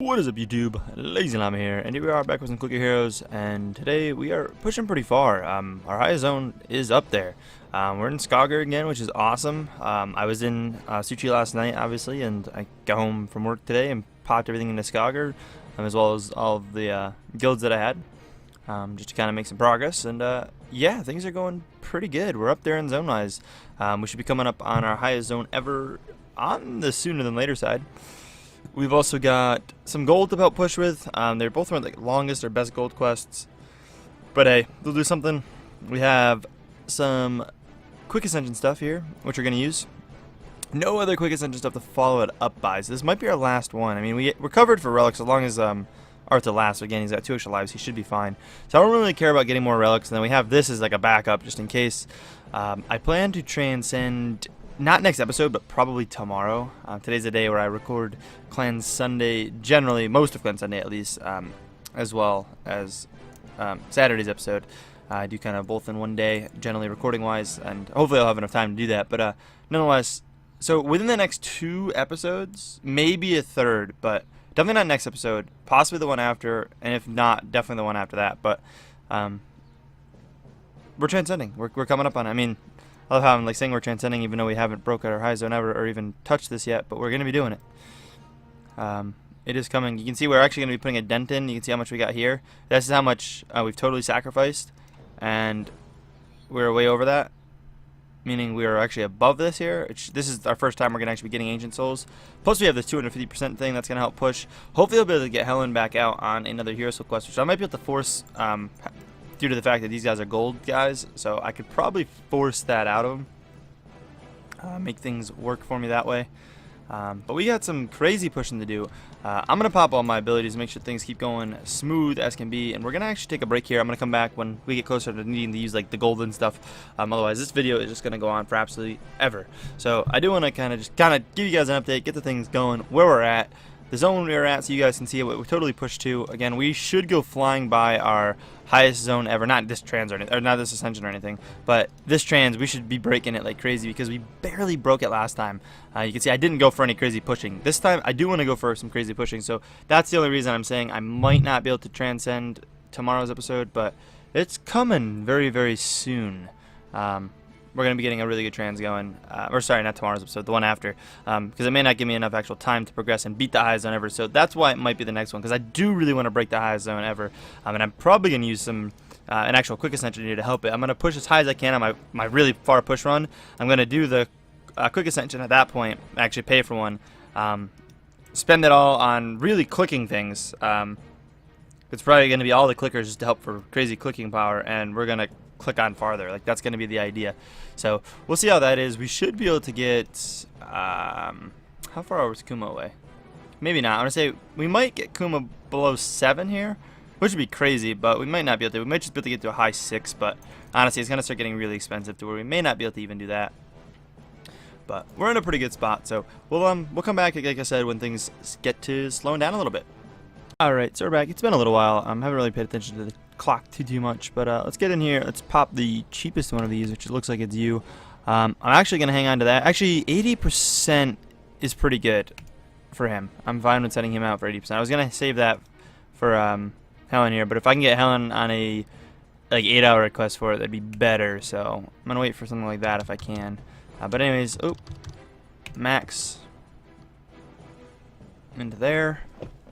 What is up, YouTube? LazeeLlama here, and here we are back with some Clicker Heroes, and today we are pushing pretty far. Our highest zone is up there. We're in Skager again, which is awesome. I was in Suchi last night, obviously, and I got home from work today and popped everything into Skager, as well as all of the guilds that I had, just to kind of make some progress. And yeah, things are going pretty good. We're up there in zone-wise. We should be coming up on our highest zone ever on the sooner than later side. We've also got some gold to help push with. They're both around like longest or best gold quests. But hey, they'll do something. We have some quick ascension stuff here, which we're going to use. No other quick ascension stuff to follow it up by. So this might be our last one. I mean, we're covered for relics as long as Arthur lasts. Again, he's got 2 extra lives. He should be fine. So I don't really care about getting more relics. And then we have this as like a backup just in case. I plan to transcend... not next episode, but probably tomorrow. Today's the day where I record Clan Sunday, generally, most of Clan Sunday at least, as well as Saturday's episode. I do kind of both in one day, generally recording-wise, and hopefully I'll have enough time to do that. But nonetheless, so within the next 2 episodes, maybe a third, but definitely not next episode, possibly the one after, and if not, definitely the one after that. But we're transcending. We're coming up on it. I mean, I love how I'm like saying we're transcending even though we haven't broken our high zone ever or even touched this yet, but we're going to be doing it. It is coming. You can see we're actually going to be putting a dent in. You can see how much we got here. This is how much we've totally sacrificed, and we're way over that, meaning we are actually above this here. This is our first time we're going to actually be getting Ancient Souls. Plus we have this 250% thing that's going to help push. Hopefully I'll be able to get Helen back out on another Hero Soul quest, which I might be able to force... due to the fact that these guys are gold guys, so I could probably force that out of them, make things work for me that way. But we got some crazy pushing to do. I'm gonna pop all my abilities and make sure things keep going smooth as can be, and we're gonna actually take a break here. I'm gonna come back when we get closer to needing to use like the golden stuff. Otherwise, this video is just gonna go on for absolutely ever. So I do want to kind of give you guys an update, get the things going where we're at. The zone we are at, so you guys can see what we totally pushed to. Again, we should go flying by our highest zone ever. Not this trans or not this ascension or anything, but this trans, we should be breaking it like crazy because we barely broke it last time. You can see I didn't go for any crazy pushing. This time, I do want to go for some crazy pushing, so that's the only reason I'm saying I might not be able to transcend tomorrow's episode, but it's coming very, very soon. We're going to be getting a really good trans going, or sorry, not tomorrow's episode, the one after, because it may not give me enough actual time to progress and beat the highest zone ever, so that's why it might be the next one, because I do really want to break the highest zone ever, and I'm probably going to use some, an actual quick ascension here to help it. I'm going to push as high as I can on my really far push run. I'm going to do the quick ascension at that point, actually pay for one, spend it all on really clicking things. It's probably going to be all the clickers just to help for crazy clicking power, and we're going to click on farther. Like, that's going to be the idea. So we'll see how that is. We should be able to get how far is Kuma away? Maybe not. I want to say we might get Kuma below 7 here, which would be crazy, but we might not be able to. We might just be able to get to a high 6, but honestly it's going to start getting really expensive to where we may not be able to even do that. But we're in a pretty good spot, so we'll come back, like I said, when things get to slowing down a little bit. Alright, so we're back. It's been a little while. I haven't really paid attention to the clock too much, but let's get in here. Let's pop the cheapest one of these, which looks like it's you. I'm actually going to hang on to that. Actually, 80% is pretty good for him. I'm fine with setting him out for 80%. I was going to save that for Helen here, but if I can get Helen on a like 8-hour request for it, that'd be better. So I'm going to wait for something like that if I can. But anyways, max into there,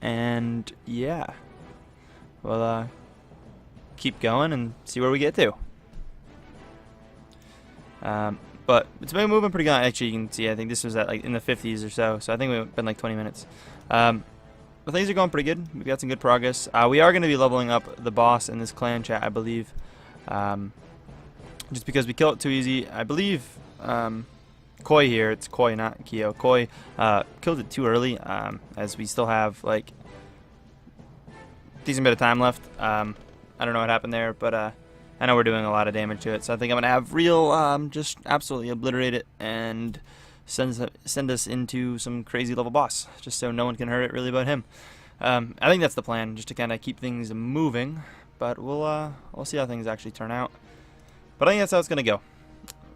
and yeah, we'll keep going and see where we get to. But it's been moving pretty good. Actually, you can see I think this was at like in the 50s or so. So I think we've been like 20 minutes. But things are going pretty good. We've got some good progress. We are going to be leveling up the boss in this clan chat, I believe. Just because we kill it too easy. I believe Koi here. It's Koi, not Kyo. Koi killed it too early. As we still have like decent bit of time left. I don't know what happened there, but I know we're doing a lot of damage to it, so I think I'm gonna have real just absolutely obliterate it and send us into some crazy level boss, just so no one can hurt it really but him. I think that's the plan, just to kind of keep things moving. But we'll see how things actually turn out. But I think that's how it's gonna go.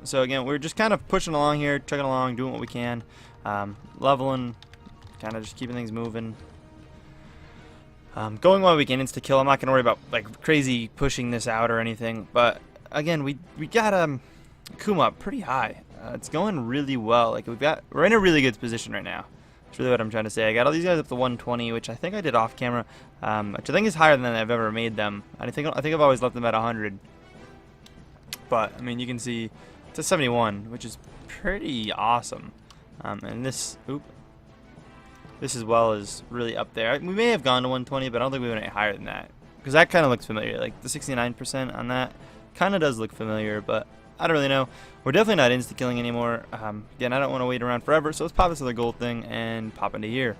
So again, we're just kind of pushing along here, chugging along, doing what we can, leveling, kind of just keeping things moving. Going while we can insta-kill. I'm not going to worry about like crazy pushing this out or anything. But again, we got Kuma pretty high. It's going really well. Like we're in a really good position right now. That's really what I'm trying to say. I got all these guys up to 120, which I think I did off camera, which I think is higher than I've ever made them. I think I've always left them at 100. But I mean, you can see it's a 71, which is pretty awesome. And this as well is really up there. We may have gone to 120, but I don't think we went any higher than that, because that kind of looks familiar. Like the 69% on that kind of does look familiar, but I don't really know. We're definitely not insta-killing anymore. Again, I don't want to wait around forever, so let's pop this other gold thing and pop into here.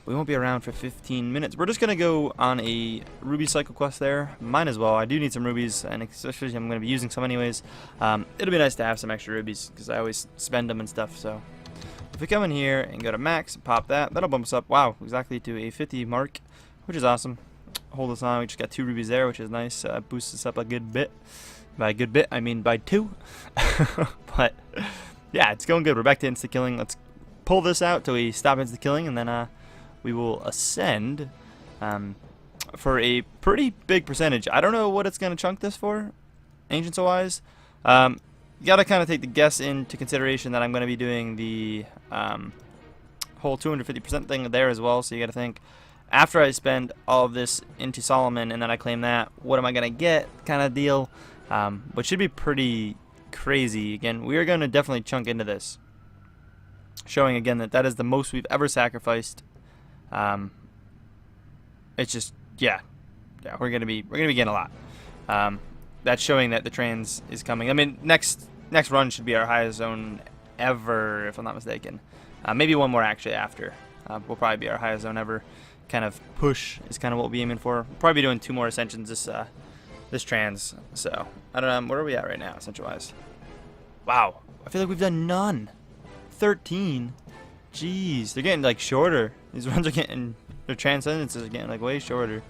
We won't be around for 15 minutes. We're just going to go on a ruby cycle quest there. Mine as well. I do need some rubies, and especially I'm going to be using some anyways. It'll be nice to have some extra rubies, because I always spend them and stuff. So if we come in here and go to max and pop that, that'll bump us up, wow, exactly to a 50 mark, which is awesome. Hold us on. We just got 2 rubies there, which is nice. Boosts us up a good bit. By a good bit, I mean by 2. But yeah, it's going good. We're back to insta-killing. Let's pull this out till we stop insta-killing, and then we will ascend for a pretty big percentage. I don't know what it's going to chunk this for, ancients-wise. You got to kind of take the guess into consideration that I'm going to be doing the whole 250% thing there as well, so you got to think, after I spend all of this into Solomon and then I claim that, what am I going to get kind of deal. Which should be pretty crazy. Again, we are going to definitely chunk into this, showing again that is the most we've ever sacrificed. It's just yeah, we're gonna be getting a lot. That's showing that the trans is coming. I mean, next run should be our highest zone ever, if I'm not mistaken. Maybe one more actually after. Will probably be our highest zone ever. Kind of push is kind of what we'll be aiming for. We'll probably be doing 2 more ascensions this trans. So I don't know, where are we at right now ascension wise? Wow, I feel like we've done none. 13. Jeez, they're getting like shorter. These runs are getting, their transcendences are getting like way shorter.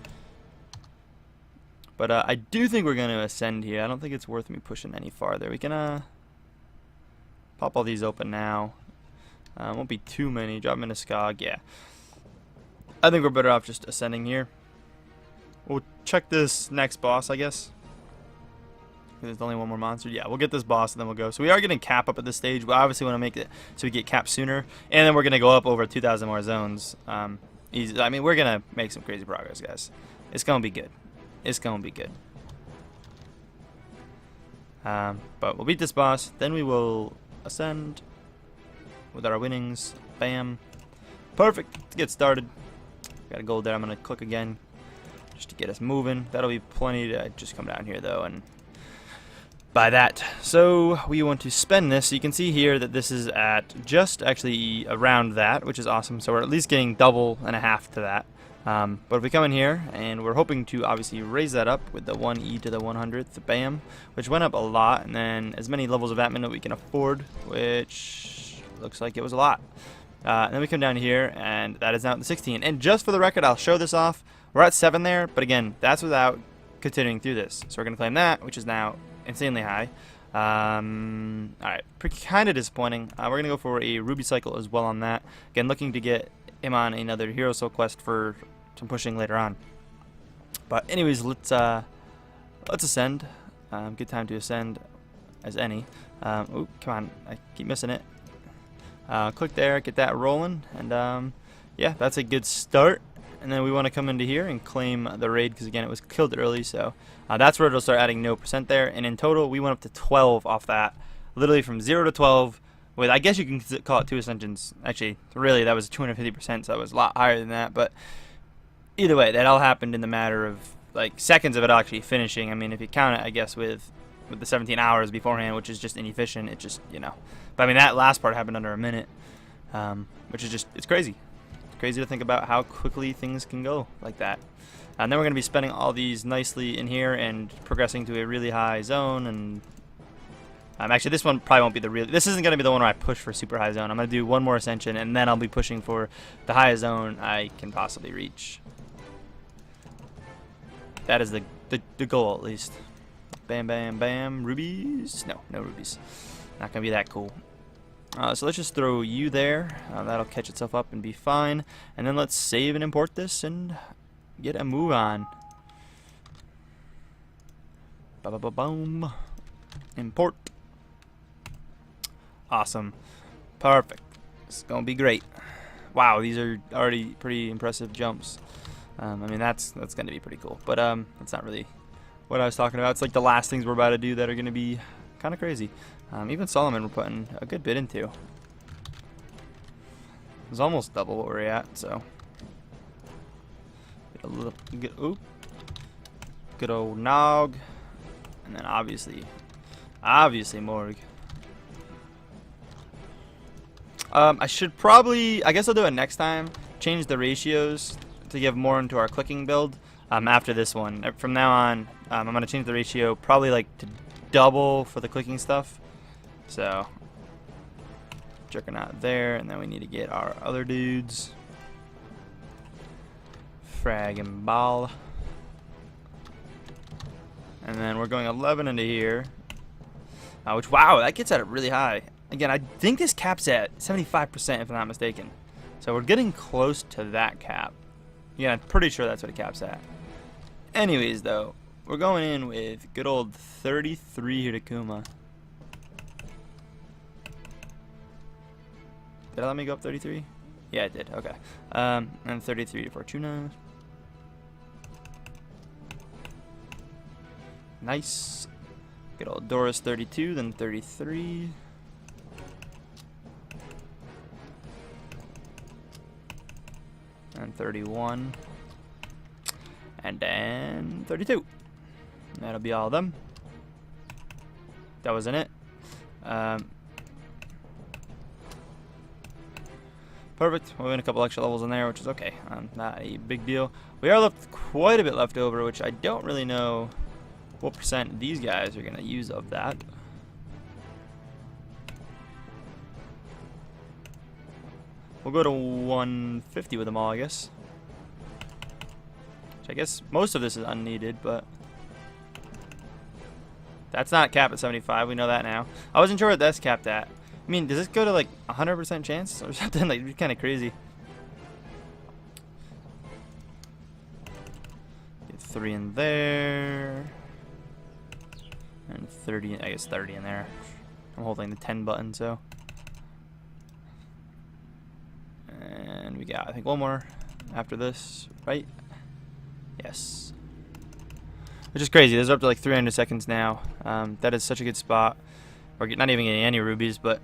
But I do think we're going to ascend here. I don't think it's worth me pushing any farther. We can pop all these open now. Won't be too many. Drop them into Skog. Yeah, I think we're better off just ascending here. We'll check this next boss, I guess. There's only one more monster. Yeah, we'll get this boss and then we'll go. So we are getting cap up at this stage. We obviously want to make it so we get cap sooner. And then we're going to go up over 2,000 more zones. Easy. I mean, we're going to make some crazy progress, guys. It's going to be good. It's going to be good. But we'll beat this boss. Then we will ascend with our winnings. Bam. Perfect. Let's get started. Got a gold there. I'm going to click again, just to get us moving. That'll be plenty to just come down here though and buy that. So we want to spend this. So you can see here that this is at just actually around that, which is awesome. So we're at least getting double and a half to that. But if we come in here and we're hoping to obviously raise that up with the 1e to the 100th, bam, which went up a lot, and then as many levels of admin that we can afford, which looks like it was a lot. And then we come down here and that is now at the 16. And just for the record, I'll show this off. We're at 7 there, but again, that's without continuing through this. So we're going to claim that, which is now insanely high. Alright, kind of disappointing. We're going to go for a ruby cycle as well on that. Again, looking to get him on another hero soul quest for some pushing later on. But anyways, let's ascend. Good time to ascend as any. Oh, come on, I keep missing it. Click there, get that rolling, and yeah, that's a good start. And then we want to come into here and claim the raid, because again, it was killed early, so that's where it'll start adding no % there. And in total, we went up to 12 off that, literally from 0 to 12 with, I guess you can call it 2 ascensions. Actually, really, that was 250%, so that was a lot higher than that. But either way, that all happened in the matter of like seconds of it actually finishing. I mean, if you count it, I guess with the 17 hours beforehand, which is just inefficient, it just, you know. But I mean, that last part happened under a minute, which is just, it's crazy. It's crazy to think about how quickly things can go like that. And then we're going to be spending all these nicely in here and progressing to a really high zone. And actually, this one probably won't be the real, this isn't going to be the one where I push for super high zone. I'm going to do one more ascension, and then I'll be pushing for the highest zone I can possibly reach. That is the goal, at least. Bam, bam, bam. Rubies? No, no rubies. Not going to be that cool. So let's just throw you there. That'll catch itself up and be fine. And then let's save and import this and Get a move on. Ba-ba-ba-boom. Import. Awesome. Perfect. It's gonna be great. Wow, these are already pretty impressive jumps. I mean, that's gonna be pretty cool. But that's not really what I was talking about. It's like the last things we're about to do that are gonna be kind of crazy. Even Solomon we're putting a good bit into. It's almost double what we're at, so get a little good old Nog, and then obviously Morg. I should probably, I guess I'll do it next time, change the ratios to give more into our clicking build after this one. From now on, I'm going to change the ratio probably like to double for the clicking stuff. So, checking out there, and then we need to get our other dudes. Frag and ball. And then we're going 11 into here. Which, wow, that gets at it really high. Again, I think this cap's at 75% if I'm not mistaken. So we're getting close to that cap. Yeah, I'm pretty sure that's what it caps at. Anyways, though, we're going in with good old 33 Hitakuma. Did it let me go up 33? Yeah, it did. Okay. And 33 to Fortuna. Nice. Good old Doris 32, then 33. And 31. And then 32. That'll be all of them. That wasn't it. Perfect. We're in a couple extra levels in there, which is okay. Not a big deal. We are left quite a bit left over, which I don't really know what percent these guys are going to use of that. We'll go to 150 with them all, I guess. Which I guess most of this is unneeded, but that's not capped at 75. We know that now. I wasn't sure what that's capped at. I mean, does this go to like 100% chance or something? Like, kind of crazy. Get 3 in there. And 30, I guess 30 in there. I'm holding the 10 button, so. And we got, I think, one more after this, right? Yes. Which is crazy. Those are up to like 300 seconds now. That is such a good spot. We're not even getting any rubies, but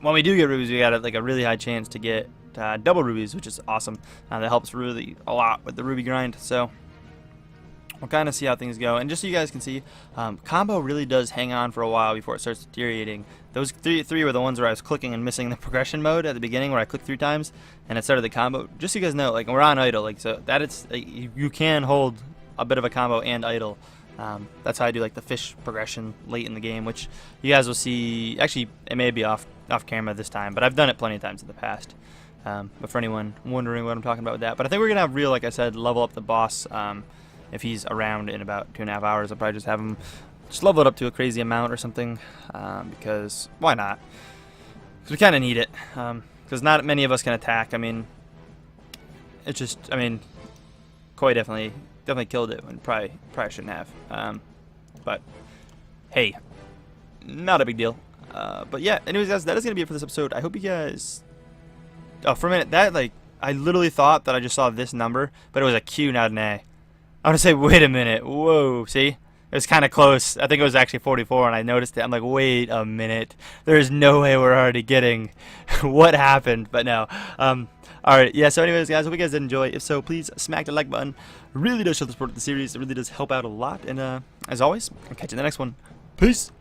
when we do get rubies, we got like a really high chance to get double rubies, which is awesome. That helps really a lot with the ruby grind. So we'll kind of see how things go. And just so you guys can see, combo really does hang on for a while before it starts deteriorating. Those three were the ones where I was clicking and missing the progression mode at the beginning, where I clicked 3 times and it started the combo. Just so you guys know, like, we're on idle, like, so that it's you can hold a bit of a combo and idle. That's how I do like the fish progression late in the game, which you guys will see. Actually, it may be off camera this time, but I've done it plenty of times in the past. But for anyone wondering what I'm talking about with that, but I think we're gonna have real, like I said, level up the boss. If he's around in about 2.5 hours, I'll probably just have him just level it up to a crazy amount or something, because why not? Because we kind of need it. Because not many of us can attack. I mean, it's just, I mean, Koi definitely killed it when probably shouldn't have. But hey, not a big deal. But yeah, anyways, guys, that is gonna be it for this episode. I hope you guys. Oh, for a minute, that, like, I literally thought that I just saw this number, but it was a Q, not an A. I want to say, wait a minute, whoa, see? It was kind of close. I think it was actually 44, and I noticed it. I'm like, wait a minute. There's no way we're already getting what happened, but no. Alright, yeah, so anyways, guys, hope you guys did enjoy. If so, please smack the like button. It really does show the support of the series. It really does help out a lot. And as always, I'll catch you in the next one. Peace!